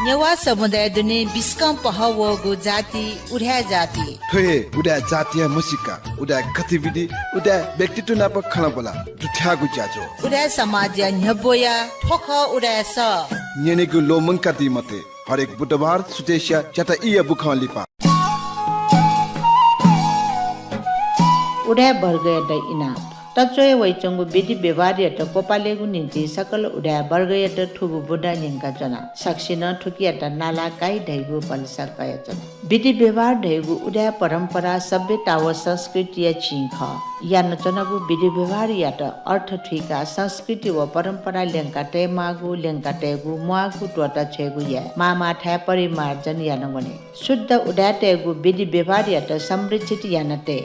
नेवा समुदाय दुने बिस्कम पहवगु जाति उड्या जाति थोए उडा जातीय मुसिका उडा गतिविधि उडा व्यक्तित्व नाप खला बोला दुठ्यागु ज्याजो उडा समाज न्यबोया ठोख उडा स नेनेगु लोमंका दी मते हरेक बुधबार सुतेशिया चता इया बुखा लिपा उडा वर्गयट इना तचोय वैचंगु विधि व्यवहारयट कोपालेगु निन्ति सकल उडा वर्गयट ठुबु बुडा निंका जना साक्षिन ठुकियट नाला काई ढैगु पलसा कयचन विधि व्यवहार ढैगु उडा परम्परा सभ्यता व संस्कृति चिंख या नचनगु विधि व्यवहार याट अर्थ ठिका संस्कृति व परम्परा लेंका टेमागु लेंका टेगु मुआगु टोटा छेगु या मामा ठा परिमार्जन या नगने शुद्ध उडा टेगु विधि व्यवहार याट संरक्षित यानते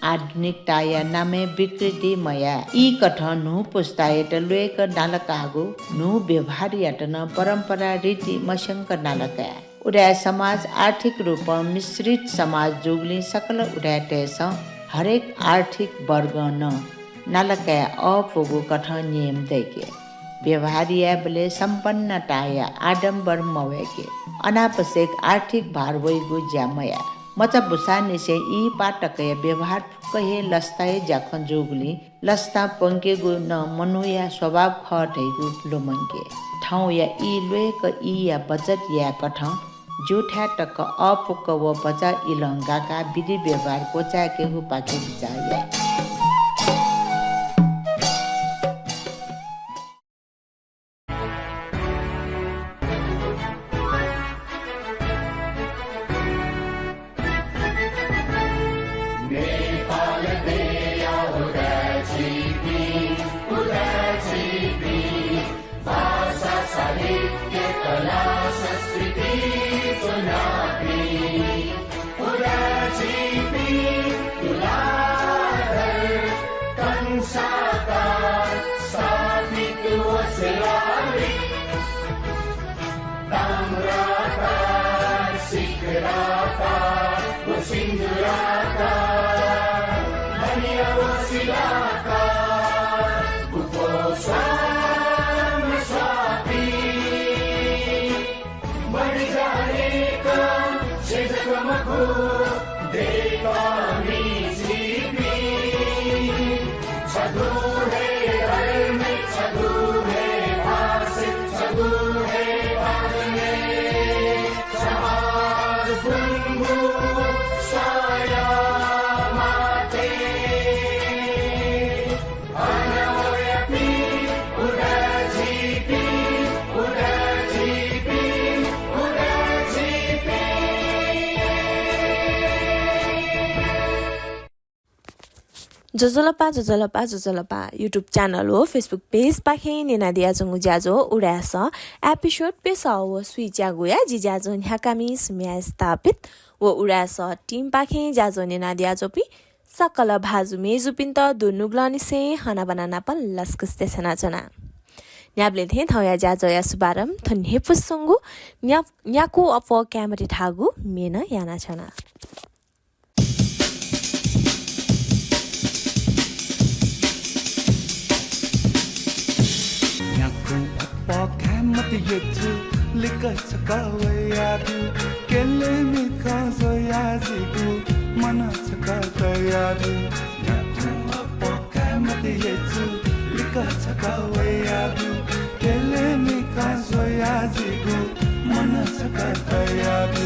आधुनिकता या नामे विकृति मया ई कथन नु पुस्तायट लुएक नालकागु नु व्यवहार याटन परम्परा रीति मशंक नालका उडा समाज आर्थिक रूप मिश्रित समाज जुगली सकल उडा टेस हरेक आर्थिक वर्ग न नालका अपुगु कथन नियम देके व्यवहारिया बले सम्पन्नता या आडम्बर मवेके अनापसेक आर्थिक भार वैगु ज्यामया मचा बुसा निसे ई पाटकय व्यवहार कहे लस्ताए जाखन जोगली लस्ता पंके गु न मनुया स्वभाव खटैगु लोमंके ठाउँ या ई लुएक ई या बचत या कठ जुठा टक अपुक व बचा इलंगाका विधि व्यवहार कोचाके हु पाके बिचाया जोजोलपा युट्युब च्यानल हो फेसबुक पेज पाखे नेना दिया जंगु ज्याजो उडास एपिसोड पेसा हो सुइ ज्यागु या जि ज्याजो ह्याकामी सुम्या स्थापित व उडास टिम पाखे ज्याजो नेना दिया जोपि सकल भाजु मेजुपिन त दुनुग्लानि से हना बनाना पन लस्कस्ते छना जना न्याब्ले थे थौया ज्याजो या सुबारम थन्हे पुसंगु न्याको अप क्यामरे थागु मेन याना छना yetu likachakawayadu kelemi kazoyazigu mana chakatayadu yaku apokamate yetu likachakawayadu kelemi kazoyazigu mana chakatayadu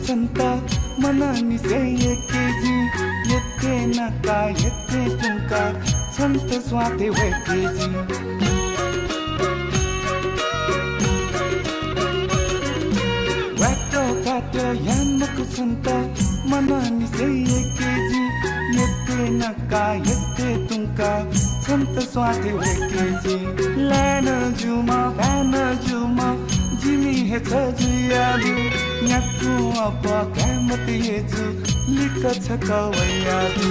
Santa manani se yekeji yette naka yette tunka santa swate wekeji wato yamaku santa manani se yekeji yette naka yette tunka santa swate wekeji lana juma jimi he chajuyadu nyaku apa kamati yeju lika chakawayadu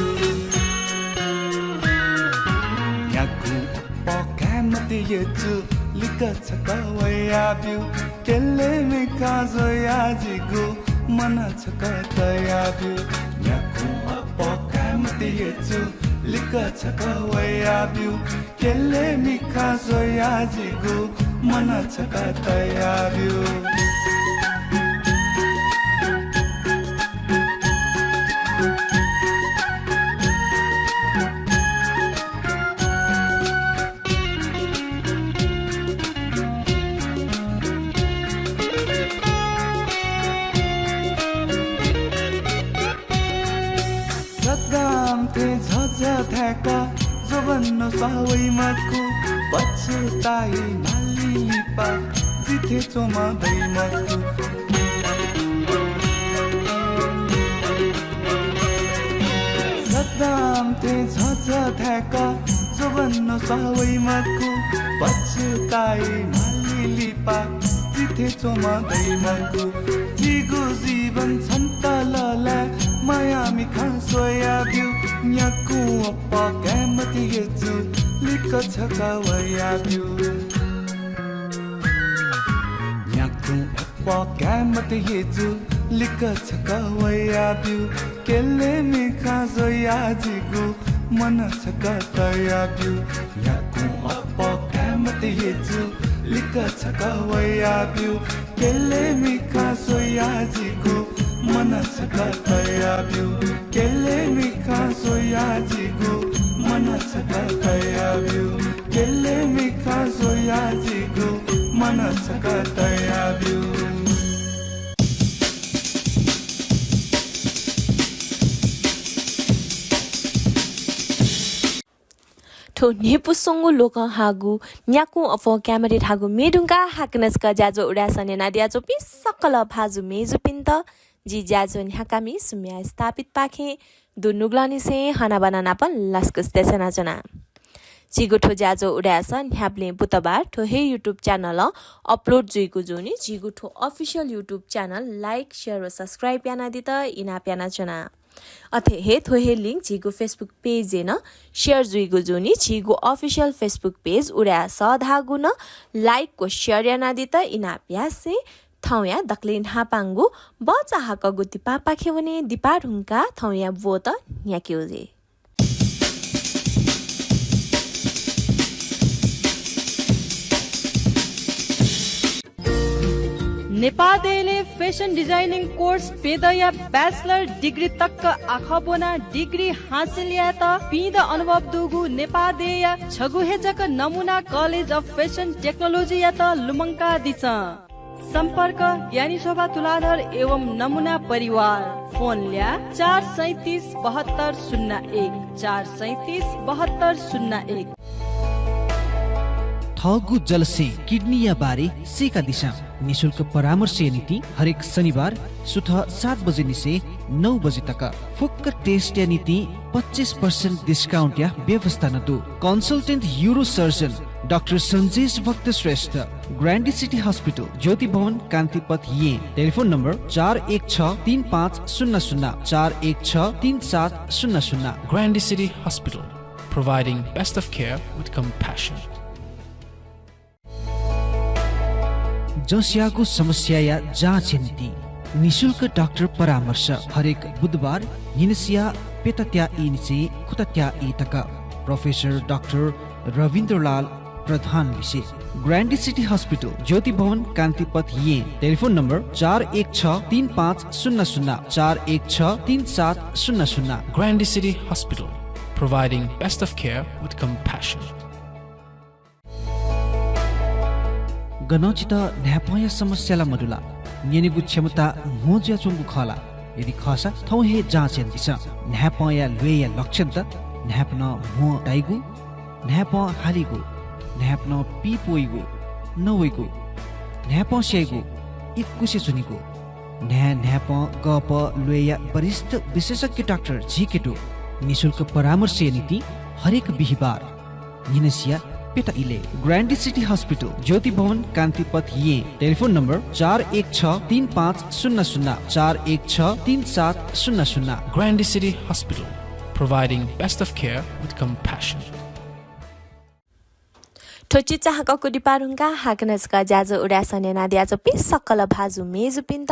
matiyechu likachaka wayabiu kelle mikazo yajigu mana chaka tayabiu nyaku apoka matiyechu likachaka wayabiu kelle mikazo yajigu mana chaka tayabiu Theka jobanno sawai maku pachutai malilipa jithe choma dai maku sadam the jhaja theka jobanno sawai maku pachutai malilipa jithe choma dai maku jigo jivan chanta lala maya mikha soya biu nyaku apa gamati yeju likachaka wayabiu nyaku apa gamati yeju likachaka wayabiu kelle mikha zoyajigu mana chaka tayabiu nyaku apa gamati yeju likachaka wayabiu kelle mikha zoyajigu mana chaka tayabiu kelle mikha zoyajigu mana chaka tayabiu kelle mikha zoyajigu mana chaka tayabiu to nepu songo loka hagu nyaku afo camera hagu medunga haknas ka jajo urasane nadia jo pi sakala phazu meju pinta जी जाजोन हकामी सुम्या स्थापित पाखे दुनुग्लानी से हाना banana पन लस्कस देसना जना जिगो ठो जाजो उडास न्याप्ले बुधबार ठो हे YouTube channel upload जुइको जोनी जिगो ठो official YouTube channel like share र सब्स्क्राइब याना दित इना प्याना जना अथे हे थो हे लिंक जिगो फेसबुक पेज न शेयर जुइको जोनी जिगो अफिशियल फेसबुक पेज उडा सधागु न लाइक को शेयर याना दित इना प्यासे थौया दक्लिन हापांगु बचा हाक गुति पापा खेवने दिपा ढुंका थौया वो त न्याक्योजे नेपालले फेसन डिजाइनिङ कोर्स पेदया ब्याचलर डिग्री तक आखबोना डिग्री हासिल या त पिद अनुभव दुगु नेपालदेया छगुहेजक नमुना कलेज अफ फेसन टेक्नोलोजी या त लुमंका दिछ संपर्क ज्ञानी शोभा तुलाधर एवं नमुना परिवार फोन ल्या 4377201 4377201 थगु जलसे किडनी या बारे सेका दिशा निशुल्क परामर्श नीति हरेक शनिबार सुबह 7 बजे निसे 9 बजे तक फुक्क टेस्ट या नीति 25% डिस्काउंट या व्यवस्था नदु consultant euro surgeon doctor Sanjesh भक्त श्रेष्ठ ग्रान्डी सिटी हॉस्पिटल ज्योति भवन कान्तिपथ ये telephone number 41635000 41633700 Grandy City Hospital, providing best of care with compassion. जसियाको समस्या या जाँच नीति निशुल्क डाक्टर परामर्श हरेक बुधबार निनसिया पेतत्या इनिसे खुतत्या इतक प्रोफेसर डाक्टर रविन्द्रलाल प्रधान विषय ग्रान्डी सिटी हॉस्पिटल ज्योति भवन कान्तिपथ ये telephone number 41635000 41633700 Grandy City Hospital, providing best of care with compassion. गनौचित न्यापया समस्याला मडुला नेनिगु क्षमता मोज्या चुंगु खला यदि खसा थौ हे जाँच दिस न्यापया लुया लक्षण त न्यापन मो डाइगु न्याप हालिगु न्यापन पिपोइगु नवइगु न्याप सेगु इकुसे सुनिगु न्याप गप लुया वरिष्ठ विशेषज्ञ डाक्टर झिकेटो निशुल्क परामर्श नीति हरेक बिहीबार निनसिया पेटा इले ग्रान्डी सिटी हॉस्पिटल ज्योति भवन कान्तिपथ ये telephone number 41635000 41633700 Grandy City Hospital, providing best of care with compassion. थोची चाहका कुडी पारुङका हाकनजका ज्याजो उडासने ना द्याजो पि सकल भाजु मेजु पिन्त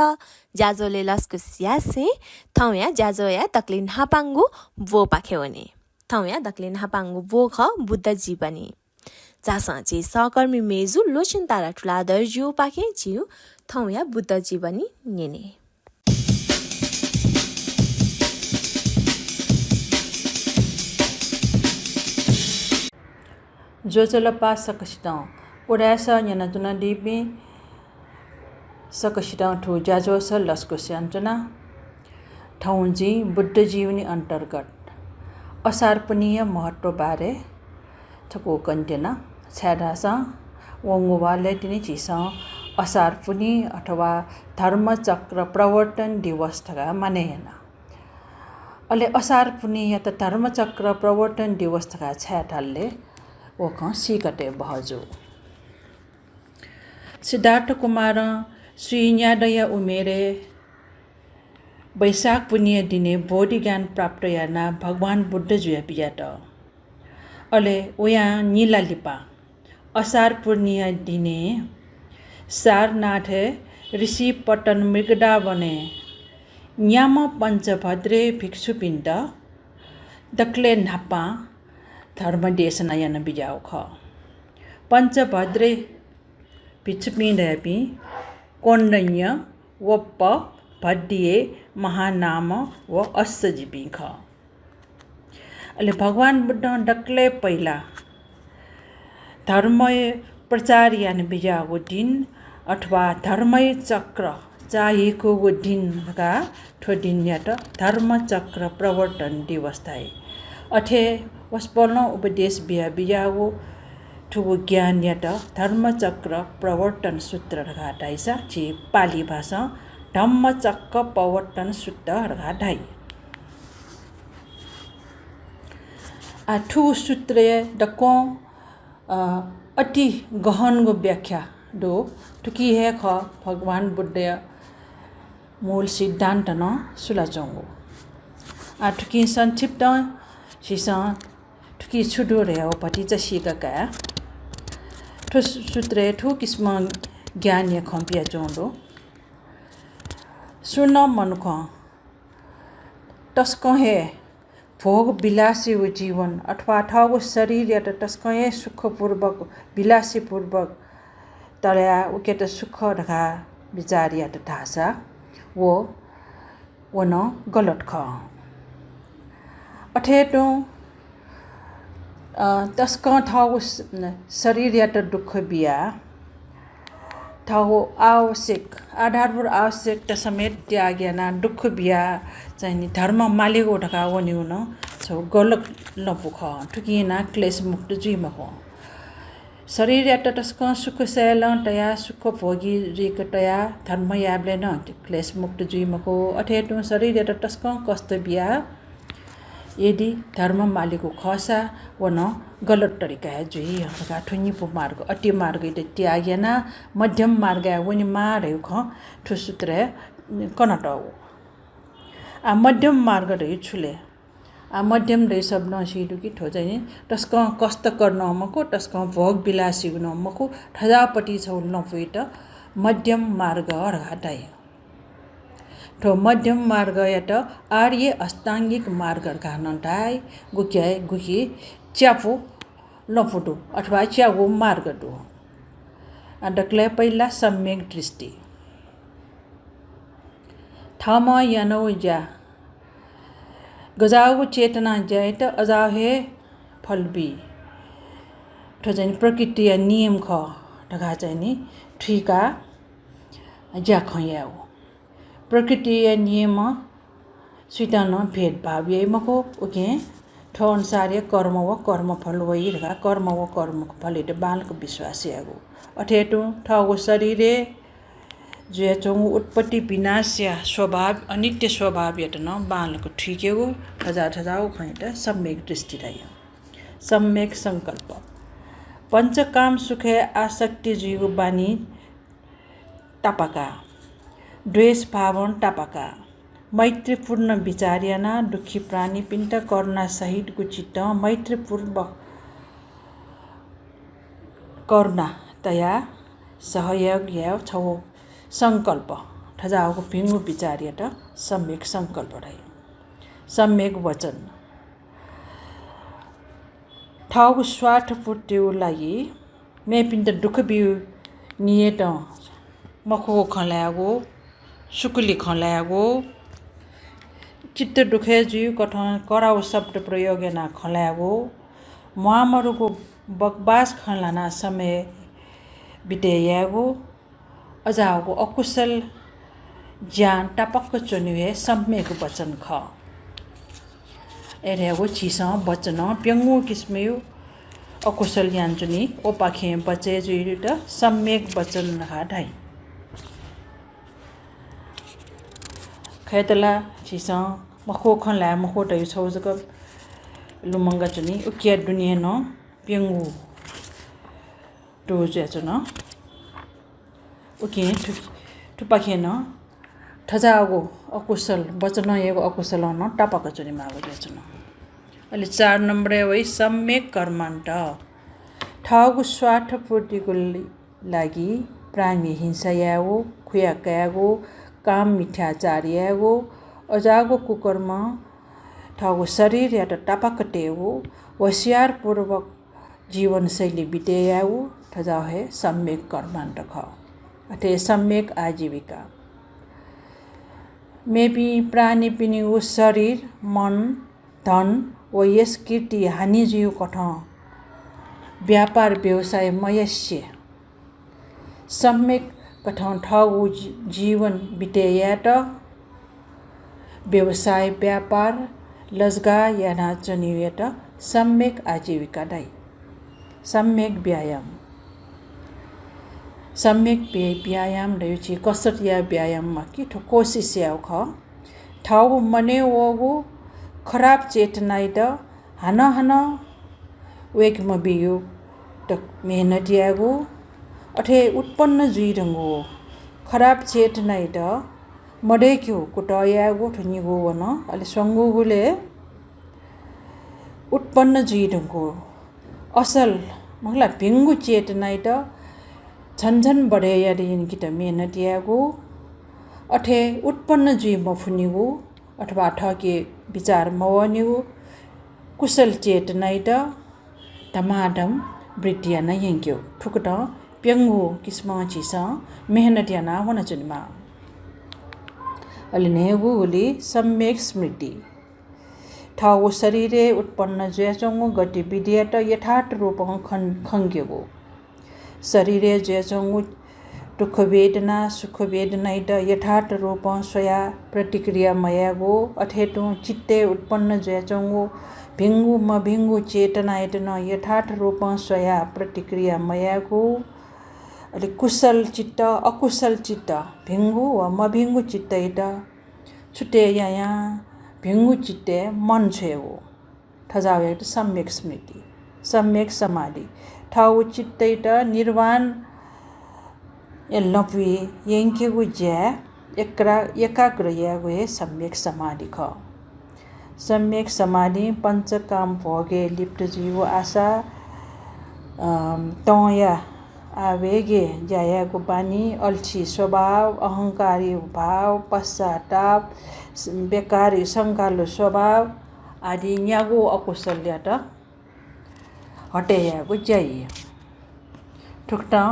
ज्याजोले लस्कु स्यासे थौया ज्याजो या तक्लिन हापाङ्गु वो पाखेवने थौया तक्लिन हापाङ्गु वो ख बुद्ध जीवनी जासचे सहकर्मी मेजु लोचिन तारा ठुला दर्जिउ पाखे जिउ थौया बुद्ध जीवनी नेने जोजलपा सकसितौं उडासा न्यनजुना दिपि सकसितौं ठु ज्याजोस लस्को स्यान्चना ठौजी बुद्ध जीवनी अन्तर्गत असार्पणीय महत्व बारे थको कन्टेना छ्याडास वंगुवाले तिनी चिस असार्पणी अथवा धर्मचक्र प्रवर्तन दिवस थगा मानेना अले असार्पणी या त धर्मचक्र प्रवर्तन दिवस थगा छ्याडाले ओख सिकटे बहजो सिद्धार्थ कुमार सुइन्यादय उमेरे वैशाख पुण्य दिने बोधि ज्ञान प्राप्त याना भगवान बुद्ध जुया पियाट अले उया नीला लिपा असार पूर्णिया दिने सारनाथे ऋषि पटन मृगदा बने न्याम पञ्चभद्रे भिक्षुपिण्ड दक्ले नापा धर्म देशना याना बिजाउ ख पञ्चभद्रे भिक्षुपिण्डपि कोण्डन्य वप्प भड्डिए महानाम व अस्सजीपी ख अहिले भगवान बुद्ध डक्ले पहिला धर्मय प्रचार यान बिजाको दिन अथवा धर्मय चक्र चाहिएको दिनका ठो दिन यात धर्मचक्र प्रवर्तन दिवस थाए अथे वस्पल्न उपदेश बिजाको ठुको ज्ञान यात धर्मचक्र प्रवर्तन सूत्र घाटाइसा छि पाली भाषा धम्मचक्र प्रवर्तन सूत्र घाटाइ ठु सूत्र डको अति गहनको व्याख्या दो ठुकी है ख भगवान बुद्ध मूल सिद्धान्त न सुलाचोंगो ठुकी संक्षिप्त सिसा ठुकी छुडो रे पति च सिका ठु सूत्र ठु किस्म ज्ञान या खम्पिया चोंदो सुन मनुख तस्को है भोग विलासी जीवन अथवा ठाउँको शरीर या त तस्कै सुखपूर्वक विलासीपूर्वक तल्या उके त सुख रखा विचार या त ढासा वो न गलत ख अठेटो तस्क ठाउँको शरीर या त दुःख बिया ठाउँको आवश्यक आधारभूत आवश्यकता समेत त्यागेना दुःख बिया चाहिँ धर्म मालिको ढका वनि हुन छौ गलत नपुख ठुकिना क्लेश मुक्त जुइमा हो शरीर या तस्क सुख सैल तया सुख भोगी रिक तया धर्म याबले न क्लेश मुक्त जुइमा हो अठेटु शरीर या तस्क कष्ट बिया यदि धर्म मालिको खसा वन गलत तरिका है जुई हका ठुनी पु मार्ग अति मार्ग इते त्यागेना मध्यम मार्ग वनि मारे ख ठुसुत्र कनटौ आ मध्यम मार्ग रही छुले आ मध्यम रही सब न सिडु कि ठो चाहिँ तस्क कष्ट गर्न मको तस्क भोग विलासी न मको ठजापटी छौ नपुइट मध्यम मार्ग हटाइ ठो मध्यम मार्ग या त आर्य अष्टाङ्गिक मार्ग घानटाइ गुक्याय गुकी च्यापु नफुटु अथवा च्यागो मार्ग दु अडक्ले पहिला सम्यक दृष्टि थम यानो जा गजाउ चेतना जाय त अजाहे फलबी ठो चाहिँ प्रकृति या नियम ख ढगा चाहिँ नि ठिका जा खयाउ प्रकृति या नियम स्वीतन भेदभाव मको ओके ठो अनुसार कर्म व कर्मफल वही रहा कर्म व कर्म फल इटे बालको विश्वास आगो अठेटो ठाउँको शरीरे जो चौँ उत्पत्ति विनाश या स्वभाव अनित्य स्वभाव या त न बालको ठिकेको ठजाउ खैट सम्यक दृष्टि रह्यो सम्यक संकल्प पंचकाम सुखे आसक्ति जीव बानी टापका द्वेष भावन टापका मैत्रीपूर्ण विचार्याना दुखी प्राणी पिण्ड करुणा सहित गुचित मैत्रीपूर्वक करुणा दया सहयोग या छौ संकल्प ठजाको भिंगु विचारियट सम्यक संकल्प रहे सम्यक वचन ठाउको स्वार्थ पूर्तिको लागि मेपिन्त दुःख बिउ नियत मखो खलागो सुकुली खलागो चित्त दुखे जुयु कठन कराउ शब्द प्रयोग ना खलागो मुहामरुको बकबास खलाना समय बितेयागो अजाको अकुशल ज्ञान टपक्क चुनिए सम्यक वचन ख एरेगो छिसा वचन प्यंगु किस्मयु अकुशल ज्ञान चुनी ओपाखे बचे जुयु त सम्यक वचन हाढाई खैतला छिसा मखो खला मखो तय छौ जक लुमंगा चुनी उकिया दुनिया न प्यंगु दोजे चुन उके टुपाखे न ठजागो अकुशल वचन एगो अकुशल न टपक चुनी मागो चुन अलि 4 नम्बर वै सम्यक कर्मान्त ठाउको स्वार्थ पूर्तिको लागि प्राणी हिंसा यागो खुया कयागो काम मिथ्याचार यागो अजागो कुकर्म ठाउको शरीर या त टपक टेगो होशियार पूर्वक जीवन शैली बितेयागो ठजाउ है सम्यक कर्मान्त ख अथे सम्यक आजीविका मेपी प्राणी पिनिगो शरीर मन धन व यस कीर्ति हानि जिउ कठ व्यापार व्यवसाय मयस्य सम्यक कठौँ ठाउँ जीवन बितेयाट व्यवसाय व्यापार लजगा या नाचनियट सम्यक आजीविका दाई सम्यक व्यायाम रहेछि कसरत या व्यायाममा कि ठो कोसिस याउ ख ठाउँ मने वगो खराब चेतनाइ त हन वेक मबियो त मेहनत यागो अठे उत्पन्न जुइरंगो खराब चेतनाइ त मडेक्यो कुटयागो ठनिगो वन अलि संगुगुले उत्पन्न जुइरंगो असल मगला भिंगु चेतनाइ त झन्झन बढे यादिन कि त मेहनत यागो अठे उत्पन्न जुइ मफुनिगो अथवा ठके विचार मवनिगो कुशल चेतनाइ त धमाधम वृत्तिया न यंक्यो ठुकट प्यंगु किस्म छिसा मेहनत या ना होना चुनिमा अलि नेगु उली सम्यक स्मृति ठाउ शरीरे उत्पन्न ज्याचंगु गतिविधि त यथार्थ रूपमा खंग्यगो शरीरे ज्याचंगु दुःख वेदना सुख वेदना त यथार्थ रूपमा स्वया प्रतिक्रिया मयागो अथेटु चित्ते उत्पन्न ज्याचंगु भिंगु म भिंगु चेतना न यथार्थ रूपमा स्वया प्रतिक्रिया मयागो अलि कुशल चित्त अकुशल चित्त भिंगु व म भिंगु चित्त त छुटे या भिंगु चित्ते मन छेगो ठजावे त सम्यक स्मृति सम्यक समाधि ठाउ चित्त त निर्वाण एल्लपि यंकेगु ज्या एकाग्र यागो सम्यक समाधि ख सम्यक समाधि पंचकाम भोगे लिप्त जीव आशा तया आवेगे जायागो बानी अल्छी स्वभाव अहंकारी भाव पश्चाताप बेकारी शंकालु स्वभाव आदि न्यागो अकुशल्य त हटेयागो जाइए ठुक्टा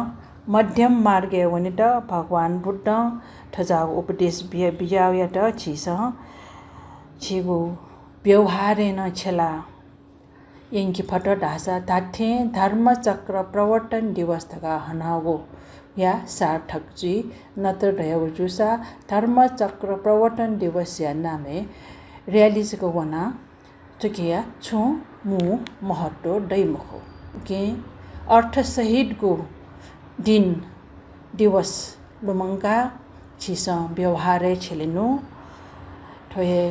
मध्यम मार्गे वनि त भगवान बुद्ध ठजागो उपदेश बिजाउया त छिगो व्यवहारे न छला यंकी फट ढासा धाथे धर्मचक्र प्रवर्तन दिवस थका हनागो या सार्थक जी नत्र ढयगो जुसा धर्मचक्र प्रवर्तन दिवस या नामे रियालिजको वना चुकिया छु मु महत्व दैमखो के अर्थ सहित गो दिन दिवस लुमंगा छिसा व्यवहारे छेलिनु ठोए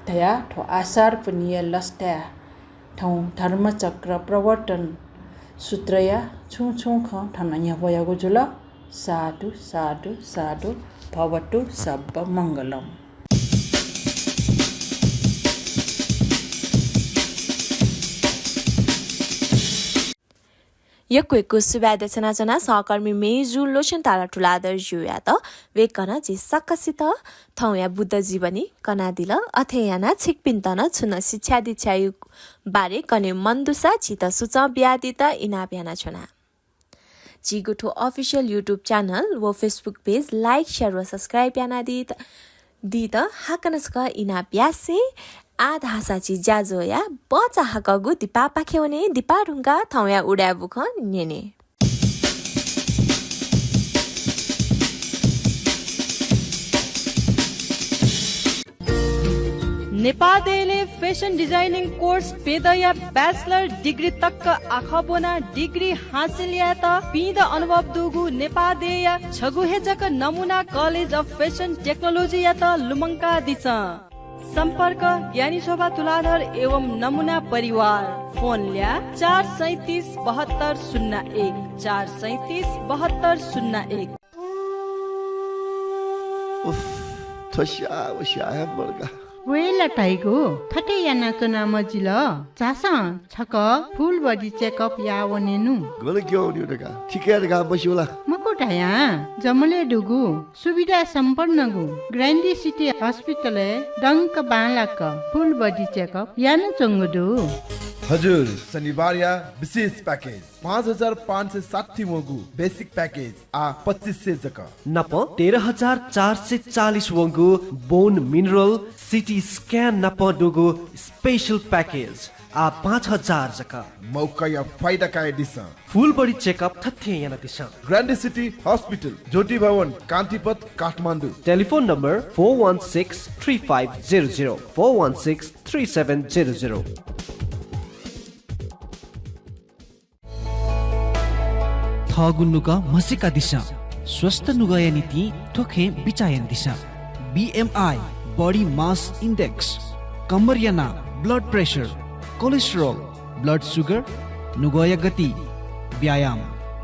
दया ठो आसार पुनिय लस्टा ठौ धर्मचक्र प्रवर्तन सूत्रया छु ख ठनया भयागो जुल साधु साधु साधु भवतु सब मंगलम यक्वेको सुब्यादेशना जना सहकर्मी मेजु लोशन तारा ठुलादर जुया त वेकन जे सक्कसित थौया बुद्ध जीवनी कना दिल अथेयाना छिकपिन्तन छुन शिक्षा दीक्षायु बारे कने मन्दुसा छित सुच ब्यादि त इनाब्याना छुना जिगुठो अफिशियल युट्युब च्यानल व फेसबुक पेज लाइक शेयर व सब्सक्राइब याना दी त हाकनस्क इना ब्यासे आधासाची ज्याजोया बचा हाकगु दिपा पाखेउने दिपा ढुङ्गा थौया उड्या बुख नेने नेपालले फेसन डिजाइनिङ कोर्स पेदया ब्याचलर डिग्री तक आखबोना डिग्री हासिल या त पिद अनुभव दुगु नेपालदेय छगुहेजक नमुना कलेज अफ फेसन टेक्नोलोजी या त लुमङ्का दिछ सम्पर्क ज्ञानी शोभा तुलाधर एवं नमुना परिवार फोन ल्या 437 7201 437 7201 थस्या वस्या बर्गा वेला टाइगो थटे याना कना मजिल चासा छक फुल बडी चेकअप या वनेनु गले क्यों नि उडका ठिकै गा बस्योला मकोटाया जमले डुगु सुविधा सम्पन्न गु ग्रान्डी सिटी हस्पिटल डंक बालाक फुल बडी चेकअप याना चंगदु हजुर शनिबार या विशेष पैकेज 5560 वंगु बेसिक पैकेज आ 2500 जक नप 13440 वंगु बोन मिनरल सिटी स्क्यान नप डुगु स्पेशल पैकेज आ 5000 जक मौका या फाइदा का दिशा फुल बडी चेकअप थथे याना दिशा ग्रान्डी city hospital Jyoti Bhawan Kantipath Kathmandu telephone number 4163500416 4163700 थगुन्नुका मसिका दिशा स्वस्थ नुगया नीति ठोखे बिचायन दिशा BMI बॉडी मास इंडेक्स कमरियाना blood pressure cholesterol blood sugar नुगया गति व्यायाम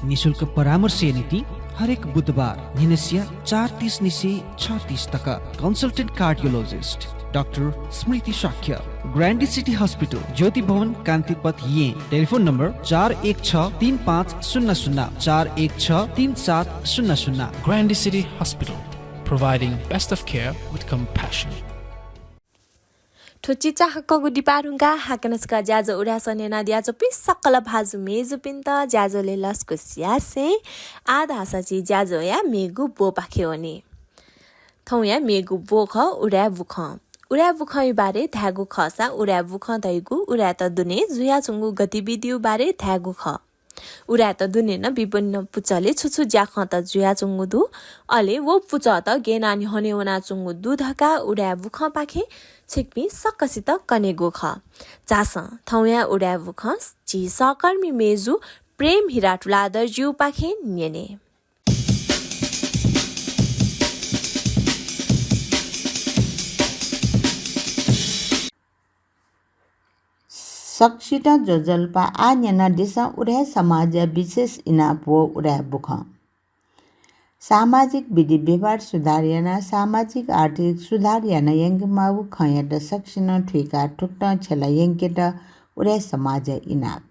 निशुल्क परामर्श नीति हरेक बुधबार निनेसिया 4:30 निसे 6:30 तक कंसल्टेंट कार्डियोलॉजिस्ट डॉक्टर स्मृति शाक्य ग्रान्डी सिटी हॉस्पिटल ज्योति भवन कान्तिपथ ये telephone number 41635000 41633700 Grandi City Hospital, providing best of care with compassion. ठुच्ची चाहकगु डिपारुङ्गा हाकनस्का ज्याजो उडासने नादियाजो पिस सकल भाजु मेजु पिन्त ज्याजोले लस्को स्यासे आधा सची ज्याजो या मेगु बो पाखेओनी थौ या मेगु बो ख उडा बुख बारे थ्यागु खसा उडा बुख दैगु उडा त दुने जुया चुंगु गतिविधिउ बारे थ्यागु ख उडा त दुने न विभिन्न पुचले छुछु ज्याख त जुया चुंगु दु अले वो पुच त गेनानी हने वना चुंगु दु धका उडा बुख पाखे छिकपी सक्कसित कनेगु ख चास थौया उडा बुख ची सहकर्मी मेजु प्रेम हिराटुलादर ज्यू पाखे नेने सक्सिता जोजल्पा आन्यना दिशा उडा समाज विशेष इनापो उडा बुख सामाजिक विधि व्यवहार सुधार याना सामाजिक आर्थिक सुधार याना यंग माउ खयट सक्सिन ठुका ठुक्ट छला यंकेट उडा समाज इनाप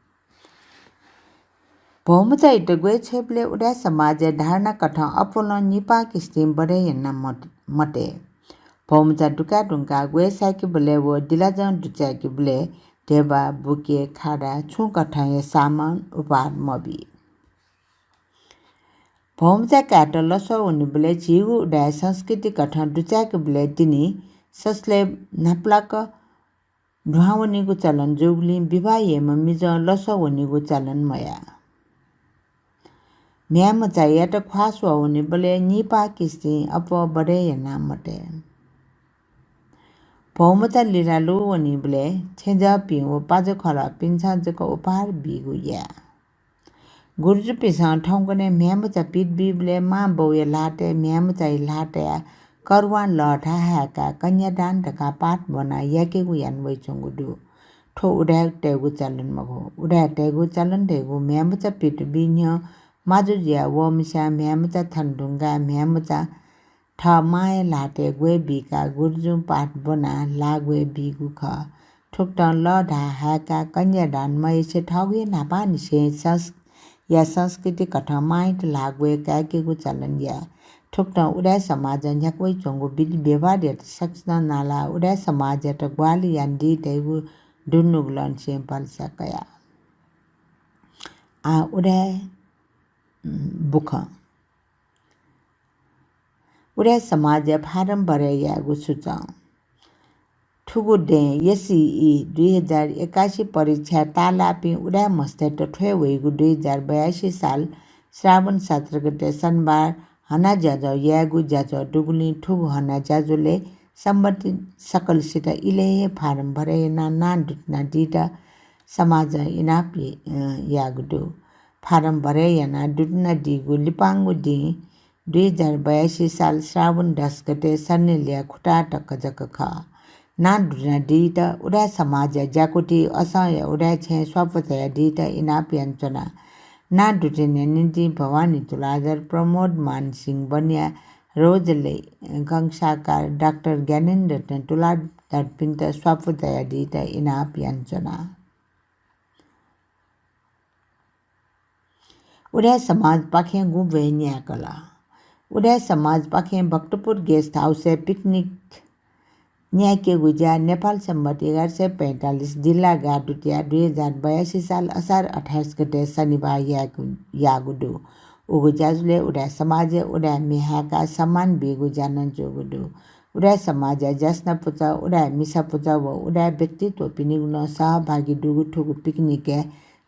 भौमचा इट गए छेपले उडा समाज धारणा कठ अपोलो निपा किस्टिम बडे याना मटे भौमचा दुका ढुंगा गए साकी बले वो दिलाजन दुचा की बले देवा बुके खाडा छु कठाय सामान उपहार मबी भौमचा काट लसो उनी बले जीव उडाय संस्कृति कठा दुचाक बले दिनी ससले नाप्लाक ढुवावनीको चलन जोगली विवाह येम मिज लसो उनीको चलन मया म्याम चाहिए त ख्वास उनी बले निपा किस्ती अप बडे याना मटे भौमता लिरालु वनी बले छेजा पिउ पाजो खरा पिन्छा जको उपहार बिगु या गुर्जु पिसा ठौकने म्यामचा पिट बिबले मा बौए लाटे म्यामचा लाटे करवान लठा हाका कन्यादान ढका पाठ बना याके गु यान वइचंगु दु ठो उडा टेगु चलन मगो उडा टेगु चलन टेगु म्यामचा पिट बिन्य माजु ज्या वमसा म्यामचा थन्दुंगा म्यामचा ठमाए लाटे गए बिका गुर्जु पाठ बना लागवे बिगु ख ठुक्ट ल ढा हाका कन्यादान मैसे ठगे नापा निसे सस या संस्कृति कथा माइट लागवे काकेको चलन या ठुक्न उडा समाज न्याक्वै चोंगो विधि व्यवहार या सक्सन नाला उडा समाज या ग्वाली यान्डी दैगु दुन्नुगलन सेम्पल सकया आ उडा बुख उडा समाज या फारम भरे यागु सुचा ठुगु दे यसी 2081 परीक्षा तालापी उडा मस्तेट ठ्वे वेगु 2082 साल श्रावण 17 गते शनिबार हना जाजो यागु जाजो डुगुली ठुगु हना जाजोले सम्बन्धित सकलसित इले फारम भरे ना दुटना दिटा समाज इनापी यागु फारम भरे याना दुटना दिगु लिपांगु दि 2082 साल श्रावण 10 गते सन्नेलिया खुटा टक जक खा ना दुटना दिटा उडा समाज जाकुटी असय उडा छे स्वपतया दिटा इनापी अंचना ना दुटने निंदी भवानी तुलादर प्रमोद मान सिंह बनिया रोजले गंगसाकार डॉक्टर ज्ञानेन्द्र तुलादर पिंत स्वपतया दिटा इनापी अंचना उडा समाज पाखे गुबे न्याकला उडा समाज पाखे भक्तपुर गेस्ट हाउस पिकनिक न्याके गुजा नेपाल सम्मत 1145 जिल्ला गाडुटिया 2082 साल असार 28 गते शनिबार यागुडु उगु जाजुले उडा समाज उडा मेहाका सम्मान बेगु जानन जोगुडु उडा समाज जस्न पुचा उडा मिसा पुचा व उडा व्यक्तित्व पिनिगुन सहभागी डुगु ठुगु पिकनिक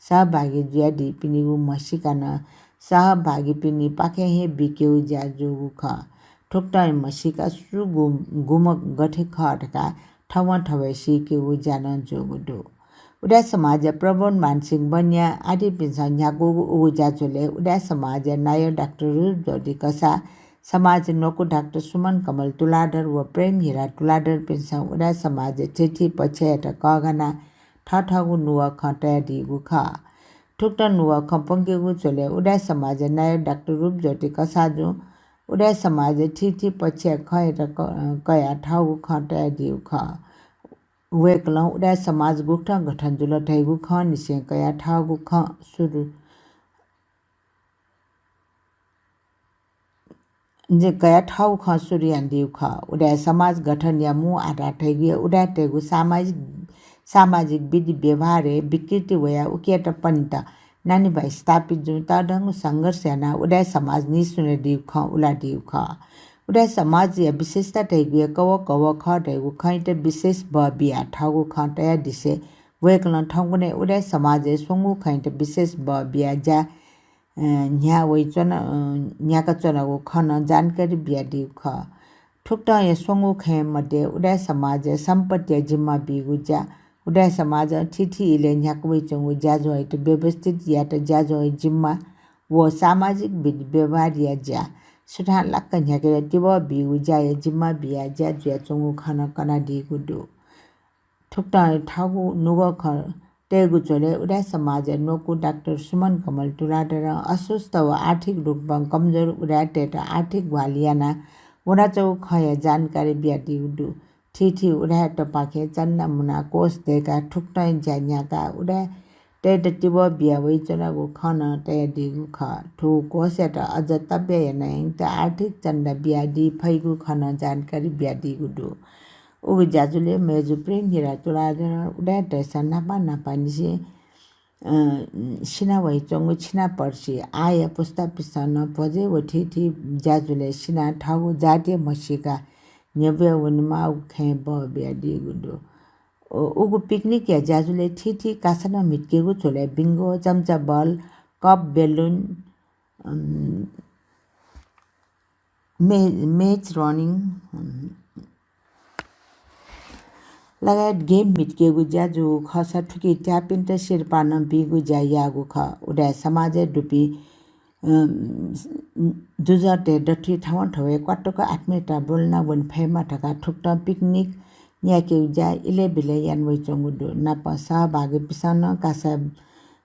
सहभागी ज्यादी पिनिगु मसिकान सहभागी पिनी पाखे हे बिकेउ जाजुगु ख ठुक्टा मसिका सु गुम गठे खटका ठव ठवै सिकेउ जानन जोगुडु उडा समाज प्रबोध मानसिंह बन्या आदि पिन्छ न्यागु उगु जाजुले उडा समाज नाय डाक्टर रूप जोडी कसा समाज नोकु डाक्टर सुमन कमल तुलाडर व प्रेम हीरा तुलाडर पिन्छ उडा समाज चिठी पछेट कगना ठठगु नुवा खटे दिगु ख ठुक्टा नुवा खपंगेगु चले उडा समाज नाय डाक्टर रूप जोडी कसा जो उडा समाज ठिठी पछे खएर कया ठाउ खटे दिउ ख वेकल उडा समाज गुठा गठन जुल ठैगु ख निसे कया ठाउ ख सुरु जे कया ठाउ ख सुरियान दिउ ख उडा समाज गठन या मु आटा ठैगु उडा ठैगु सामाजिक विधि व्यवहार विकृति वया उकेट पन्त नानी भाइ स्थापित जु तडंग संघर्ष याना उडा समाज निसुने दिउ ख उला दिउ ख उडा समाज या विशेषता ठैगु कव ख ठैगु खैट विशेष ब बिया ठगु ख तया दिसे वेकल ठगुने उडा समाज सोंगु खैट विशेष ब बिया जा न्या वइचन न्याका चनगु खन जानकारी बिया दिउ ख ठुक्टा या सोंगु खे मध्ये उडा समाज सम्पत्ति जिम्मा बिगु जा उडा समाज ठिठी इले न्याकवै चंगु जाजो है व्यवस्थित या जाजो है जिम्मा वो सामाजिक विधि व्यवहार या जा सुठा लक्क न्याके तिब बिगु जा या जिम्मा बिया जा जुया चंगु खाना कना दिगु दु ठुक्टा ठागु नुगो ख तेगु चले उडा समाज नोकु डाक्टर सुमन कमल तुलाडर अस्वस्थ व आर्थिक रूपमा कमजोर उडा टेट आर्थिक वालियाना उडा चौ खया जानकारी बिया दिगु दु ठिठी उडा टपाखे चन्ना मुना कोष देका ठुक्टा ज्यान्याका उडा टेट तिब बिया वइचनागु खन तय दिगु ख ठु कोसेट अझ तब्य यनाइङ त आर्थिक चन्दा बिया दि फैगु खन जानकारी बिया दिगु दु उगु जाजुले मेजु प्रेम हीरा तुलादर उडा टेसन नापा निसे सिना वइ चंगु छिना पर्सी आय पुस्ता पिसन पजे व ठिठी जाजुले सिना ठाउ जाते मसिका न्यबे वनमा खे ब बिया दिगु दु उगु पिकनिक या जाजुले ठिठी कासना मिटकेगु छोले बिंगो चम्चा बल कप बेलुन मैच रनिङ लगायत गेम मिटकेगु जाजु खसा ठुकी ट्यापिन त शेर्पा न बिगु जा यागु ख उडा समाज डुपी जुजटे डठी ठाउँ ठवे क्वाटोको आत्मीयता बोल्न वन फेमा ठका ठुक्टा पिकनिक न्याके जा इले बिले यानवै चंगुडु नाप सहभागी पिसन कासा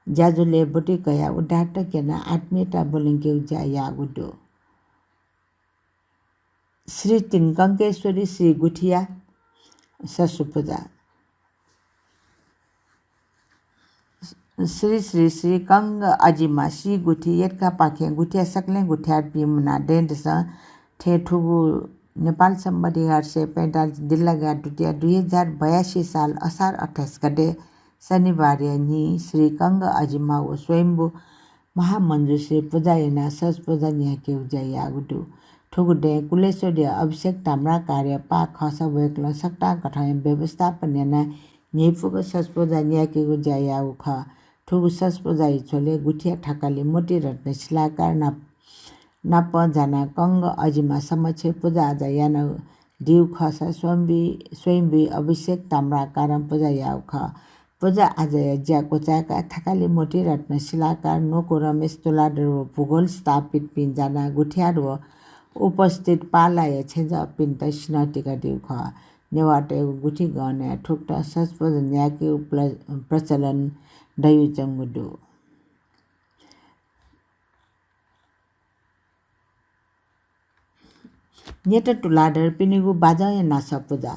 जाजुले बोटी कया उडाट केना आत्मीयता बोलिंगे जा यागुडु श्री तिनकंकेश्वरी श्री गुठिया ससुपूजा श्री श्री श्री कंग अजिमा सी गुठी यटका पाखे गुठिया सक्ले गुठिया पिमुना डेन्डस ठेठुगु नेपाल सम्बन्धी 845 दिल्लागा दुटिया 2082 साल असार 28 गते शनिबार नि श्री कंग अजिमा व स्वयम्भू महामन्जु श्री पूजायना सज पूजा न्याके उजाया गुडु ठुगुडे कुलेश्वरी अभिषेक ताम्रा कार्य पा खस वेक्ल सक्ता कठाय व्यवस्थापन याना नेपुको सज पूजा न्याके उजाया उख ठुगु सज पूजा छोले गुठिया ठकाली मोटी रत्न शिलाकार नाप जना कंग अजिमा समक्ष पूजा आजा याना दिउ खस स्वयम्भी अभिषेक ताम्रा कारण पूजा या उख पूजा आज ज्या कोचाका थकाली मोटी रत्न शिलाकार नोको रमेश तुलाडर भूगोल स्थापित पिनजना गुठियार उपस्थित पालाय छेज पिन्त स्नटिका दिउ ख नेवाटे गुठी गने ठुक्ट सस्पद न्याके प्रचलन दयु जंगुडु नेट टुलाडर पिनिगु बाजाय नास पूजा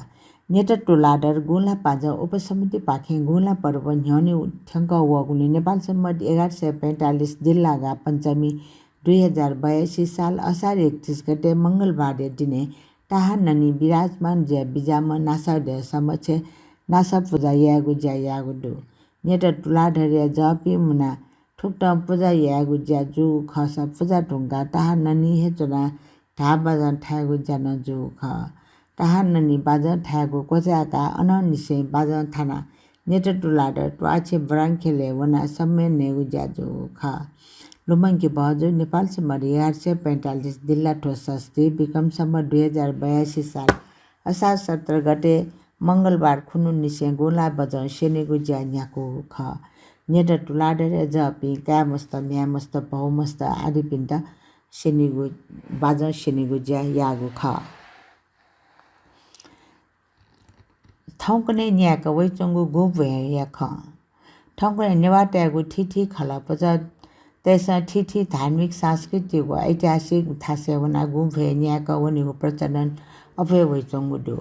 नेट टुलाडर गोला पाजा उपसमिति पाखे गोला पर्व न्यने ठ्याङ्क वगुले नेपाल सम्मत 1145 जिल्लागा पञ्चमी 2082 साल असार 31 गते मंगलबार दिने टाहा ननी विराजमान ज्या बिजाम नासादे समक्ष नासा पूजा यागु ज्या यागुडु नेट टुलाडर या जपी मुना ठुक्ट पूजा यागु ज्या जु खस पूजा ढुङ्गा टाहा ननी हेचना ढा बाजा ठागु जान जु ख टाहा ननी बाजा ठागु कोचाका अननिसे बाजा थाना नेट टुलाडर ट्वाचे ब्राङ्खेले वना सम्मे नेगु ज्या जु ख लुमङ्की बहजु नेपाल सम्मत 845 जिल्ला ठोसस्ती विक्रम सम्मत 2082 साल असार 17 गते मंगलबार खुनु निसे गोला बजाउ सेनेगु ज्या न्याको ख नेट टुलाडर जपी का मस्त म्या मस्त भौ मस्त आदि पिन्त सेनेगु बाजा सेनेगु ज्या यागु ख ठाउँकने न्याक वैचंगु गुब या ख ठाउँकने नेवाट्यागु ठिठी खला पजा त्यसमा ठिठी धार्मिक सांस्कृतिक व ऐतिहासिक थासेवना गुम्फे न्याक वनिगु प्रचलन अफे वैचंगुडु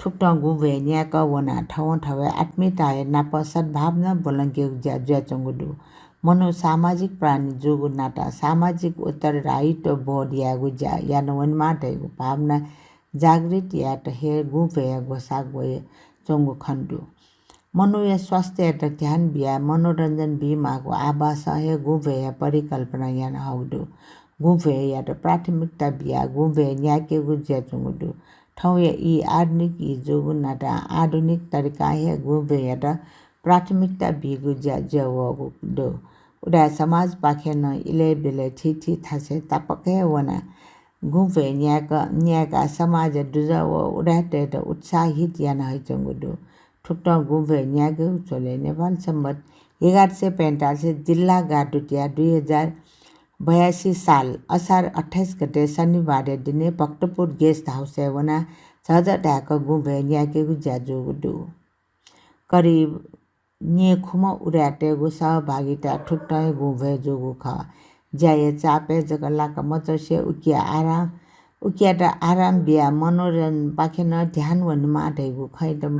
ठुक्ट गुम्फे न्याक वना ठाउँ ठाउँ आत्मीयताय नाप सद्भावना बोलङ्के ज्याचंगुडु मनो सामाजिक प्राणी जोगु नाटा सामाजिक उत्तरदायित्व बोध यागु ज्या यानवन माटेगु भावना जागृत यात हे गुम्फे गोसागु चंगु खण्डु मनो स्वास्थ्य र ध्यान बिया मनोरञ्जन बिमाको आवास है गुम्फे परिकल्पना यान हौडु गुम्फे या प्राथमिकता बिया गुम्फे न्याके गुज्याचुङुडु ठाउँ यी आधुनिक जोगु नाटा आधुनिक तरिका है गुम्फे या प्राथमिकता बिगु ज्यावगु उडा समाज पाखे न इले बेले ठिठी थासे तापके वना गुम्फे न्याका समाज दुजा व उडा टेट उत्साहित यान हैचंगुडु ठुक्ट गुम्फे न्यागे चोले नेपाल सम्मत 1145 जिल्ला गाडुटिया 2082 साल असार 28 गते शनिबार दिने भक्तपुर गेस्ट हाउस वना झझ ढाक गुम्फे न्यागे ज्याजुगुडु करिब nye khuma urate gu सहभागिता ठुक्ट गुम्फे जोगु ख ज्याए चापे जगला का मचसे उकिया आराम बिया मनोरञ्जन पाखेन ध्यान वनमा ढैगु खैदम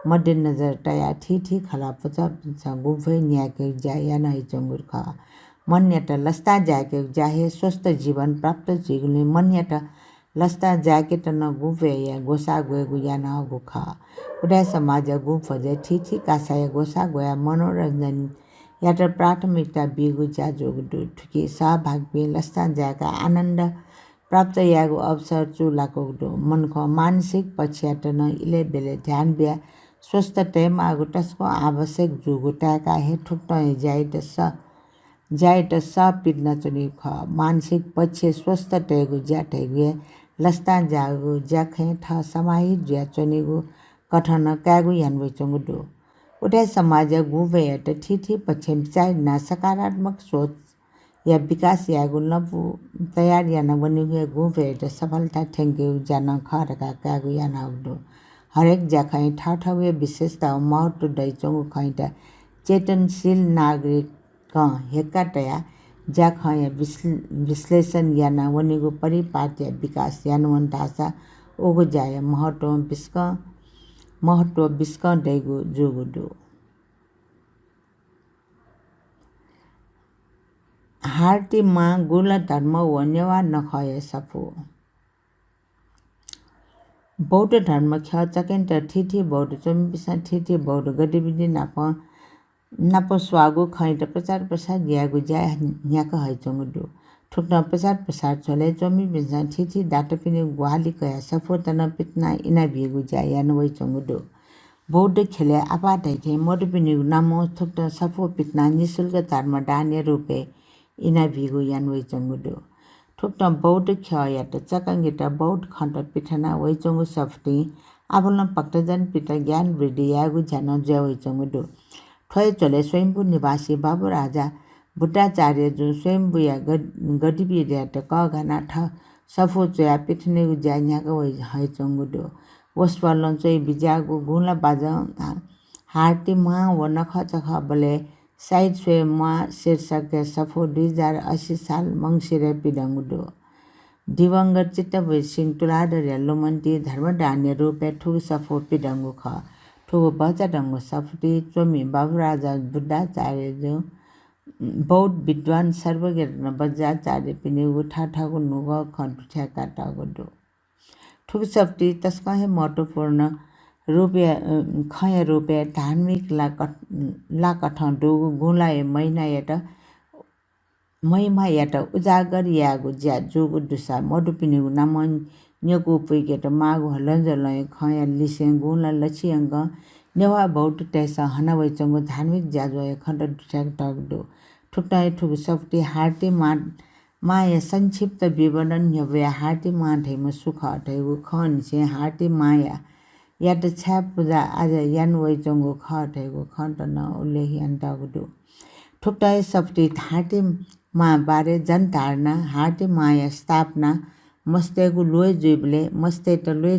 मध्यनजर तया ठिठी खला पचा गुम्फे न्याके ज्याया नै चंगुर ख मन्यता लस्ता जाके जाहे स्वस्थ जीवन प्राप्त जिगुले मन्यता लस्ता जाके त न गुम्फे या गोसा गएको या न गु ख उडा समाज गुम्फे जे ठिठी कासाय गोसा गया मनोरञ्जन या त प्राथमिकता बिगु ज्या जोगु ठुकी सहभागी लस्ता जाका आनन्द प्राप्त यागु अवसर चुलाको मनको मानसिक पछ्याट न इले बेले ध्यान बिया स्वस्थ टेम आगु टस्को आवश्यक जुगु टाका हे ठुक्ट जाइत स पिड्न चुनि ख मानसिक पक्ष स्वस्थ टेगु ज्याटेगु लस्ता जागु ज्याखे ठ समाहित ज्या चुनिगु कठन कागु यानवे चंगुडु उठे समाज गुवे त ठिठी पक्षम चाहे न सकारात्मक सोच या विकास यागु नपु तयार या न बनिगु गुवे त सफलता ठेंगे जान खरका कागु यान आउडु हरेक जाखै ठाठवे विशेषता महत्व दैचंगु खैटा चेतनशील नागरिक क हेकाटया जाखै विश्लेषण यान वनिगु परिपाट्य विकास यानवन ढासा ओगु जाय महत्व बिस्क दैगु जुगुडु हार्टी मा गुला धर्म वन्यवा नखय सफो बौद्ध धर्म ख्या चकेन्ट ठिठी बौद्ध चम्बिसा ठिठी बौद्ध गतिविधि नाप स्वागु खैट प्रचार प्रसार ग्यागु ज्या न्याक हैचंगु ठुक्न प्रचार प्रसार चले चम्बि बिसा ठिठी डाटा पिने गुहाली कया सफो तना पितना इना भिगु ज्या यान वैचंगु बौद्ध खेले आपा दैथे मडु पिने नामो ठुक्न सफो पितना निशुल्क धर्म दान्य रुपे इना भिगु यान वैचंगु ठुक्न बौद्ध ख्यात चकाङ्गित बौद्ध खण्ड पिठना वैचंगु सफ्टी आबुलन पक्तजन पिठ ज्ञान वृद्धि यागु ज्यान ज्या वैचंगु ठय चले स्वयंभू निवासी बाबु राजा बुद्धाचार्य जो स्वयंभूया गतिविधि क घना ठ सफो चया पिठने ज्या न्याक हैचंगु वस्वालन चाहिँ बिजागु गुला बाज हार्टी मा व नख चख बले साइड स्वे मा शीर्षक सफो 2080 साल मंगसिरे पिडंगु दिवंगत चित्त सिंह तुलादर लोमन्ती धर्मदान्य रूपे ठुग सफो पिडंगु ख ठुग बचा डंगु सफटी चोमी बाबु राजा बुद्धाचार्य जो बौद्ध विद्वान सर्वज्ञ बज्जाचार्य पिने उठा ठागु नुग खण्ठ्या काटागु ठुग सफटी तस्कहे महत्वपूर्ण रुपे खय रुपे धार्मिक लाकठ डुगु गुलाए महिमा याट उजागर यागु ज्या जोगु दुसा मडुपिनिगु नाम न्यगु पुइकेट मागु हलन्जलय खय लिसे गुला लछियंग नेवा बौद्ध तेस हनवै चंगु धार्मिक ज्याजय खण्ड दुठ्याक टगदु ठुक्टाय ठुगु सफ्टी हार्टी माया संक्षिप्त विवरण न्यवे हार्टी मा ढैम सुख ढैगु खन से हार्टी माया यात छ्या पूजा आज यान वैचंगु ख ढैगु खण्ड न उल्लेख यान टगदु ठुक्टाय सफ्टी हार्टी मा बारे जनधारणा हार्टी माया स्थापना मस्तेगु लोय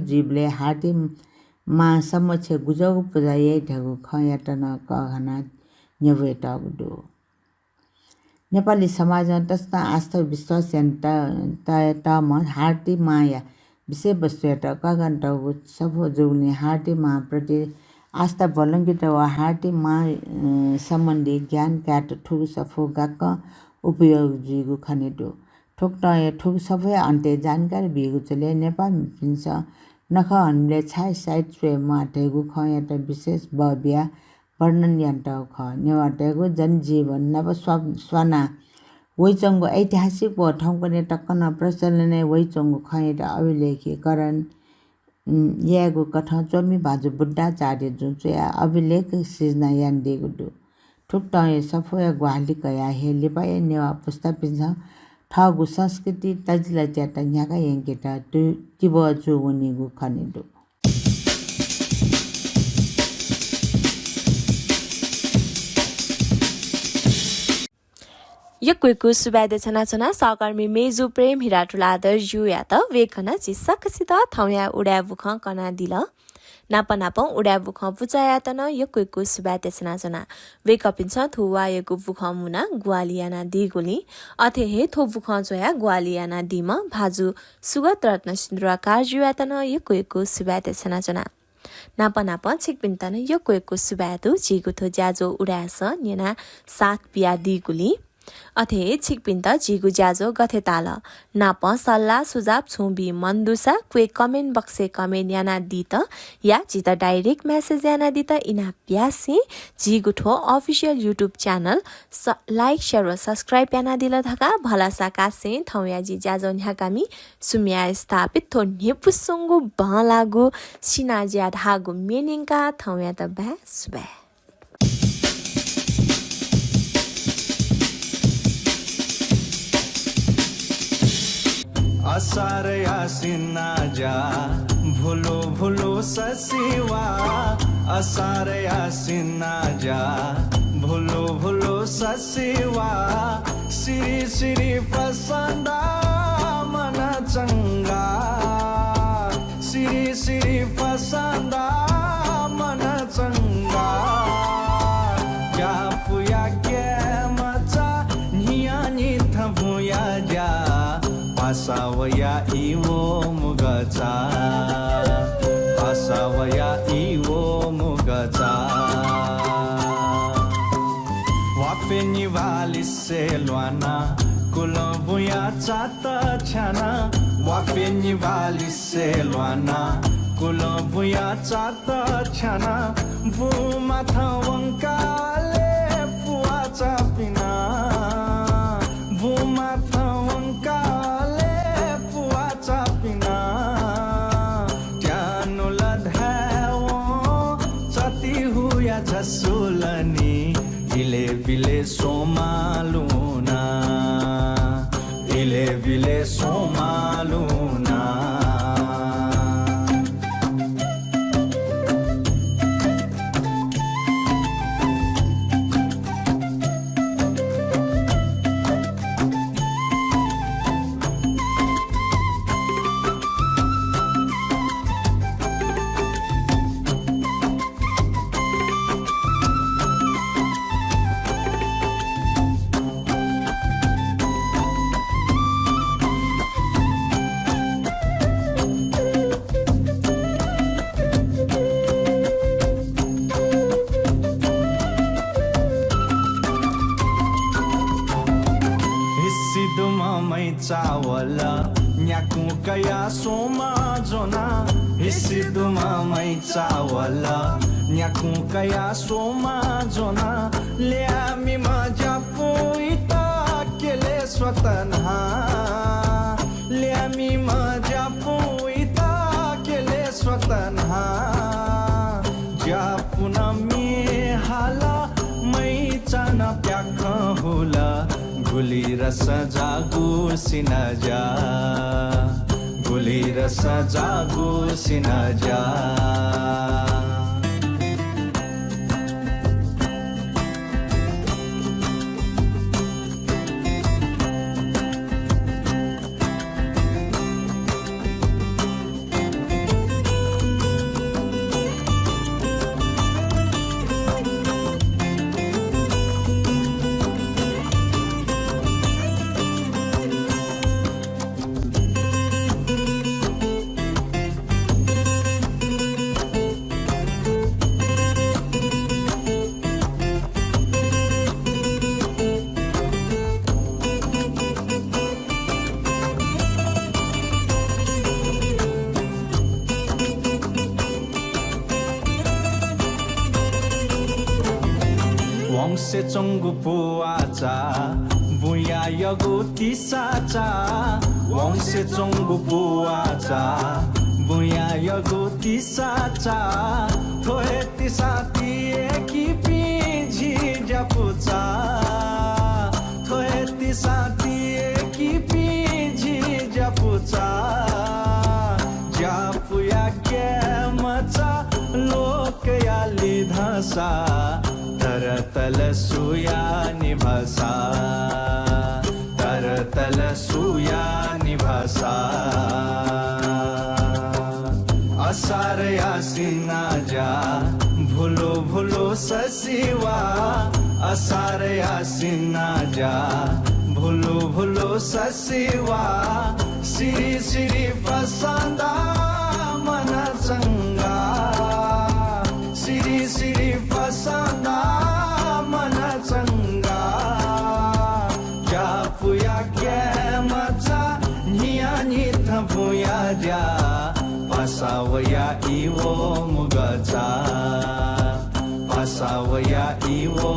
जीवले हार्टी मा समक्ष गुजगु पूजा ये ढगु खयाट न कहना न्यवे टगदु नेपाली समाजमा तस्ता आस्था विश्वास तम हार्टी माया विषय वस्तु कगन टगु सफो जोग्ने हार्टी मा प्रति आस्था बलङ्गित वा हार्टी मा सम्बन्धी ज्ञान काट ठुग सफो गाक उपयोग जिगु खनेदु ठोक्टय ठुग सफै अन्ते जानकारी बिगु चले नेपाल पिन्छ नख हामीले छाइ साइड स्वे माटेगु खयाट विशेष बब्या वर्णन यान्ट ख नेवाटेगु जनजीवन नव स्वाना वैचंगु ऐतिहासिक व ठाउँको टक्कन प्रचलन वैचंगु खयाट अभिलेखीकरण यागु कथ चोमी बाजु बुद्धाचार्य जुन चाहिँ अभिलेख सिजना यान दिगु दु ठुक्टय सफोया ग्वाली कया हे लिपाय नेवा पुस्ता पिन्छ ठगु संस्कृति तजिला च्याटा न्याका यंकेटा तिब जुगुनिगु खनिदु यक्कुइकु सुबादे छनाछना सहकर्मी मेजु प्रेम हिराटुला आदर जु या त वेखना चिसकसित थौया उडा बुख कना दिल नाप उडा बुख पुचाया त न यक्कुइकु सुबादे छनाछना वेकपिन्छ थुवा यगु बुख मुना ग्वालियाना दिगुली अथे हे थो बुख जोया ग्वालियाना दिम भाजु सुगत रत्न सिन्द्र कार्जु या त न यक्कुइकु सुबादे छनाछना नाप छिकपिन्तन यक्कुइकु सुबादु जिगुथो ज्याजो उडास नेना सात पिया दिगुली अथे छिकपिन्त जिगु ज्याजो गथे ताल नाप सल्लाह सुझाव छुबी मन्दुसा क्वे कमेन्ट बक्से कमेन्ट याना दित या जित डाइरेक्ट मेसेज याना दित इना प्यासी जिगु ठो official YouTube channel like share व सब्स्क्राइब याना दिल धका भला साकासे थौया जी ज्याजो न्याकामी सुम्या स्थापित थो नेपुसंगु बलागु सिना ज्या धागु मेनिङका थौया त बे असार यासिना जा भुलो भुलो ससिवा असार यासिना जा भुलो भुलो ससिवा सिरी सिरी पसंदा मन चंगा सिरी सिरी पसंदा मन चंगा या पुया के मचा नियानी थबुया जा पासावया इवो मुगचा पासावया इवो मुगचा वाफे निवाली से लवाना Kulobuyacha tachana wafenyi vali selwana Kulobuyacha tachana vuma thawangkale puacha pina Vuma thawangkale puacha pina Tiano ladhawo chati huya jasulani Ile vile somaluna Ile vile somaluna Chawala nyaku kaya soma jona Isiduma mai chawala nyaku kaya soma jona Liami majapu ita kele swatanha Liami majapu ita kele swatanha Japuna mi hala mai chana pyakha hula गुली रस जागू सिनजा गुली रस जागू सिनजा Wongse chonggu puacha buya yagu tisacha Wongse chonggu puacha buya yagu tisacha Thoe tisati eki pinji japucha Thoe tisati eki pinji japucha Japuya kemacha lokya lidhasa तरतल सुया निभासा तरतल सुया निभासा असार यासिना जा भूलो भूलो ससिवा असार यासिना जा भूलो भूलो ससिवा सिरी सिरी फसांदा मना चंगा सिरी सिरी फसांदा मना चंगा जापुया केमचा निया निथ भुया जा पासावया इवो मुगाचा पासावया इवो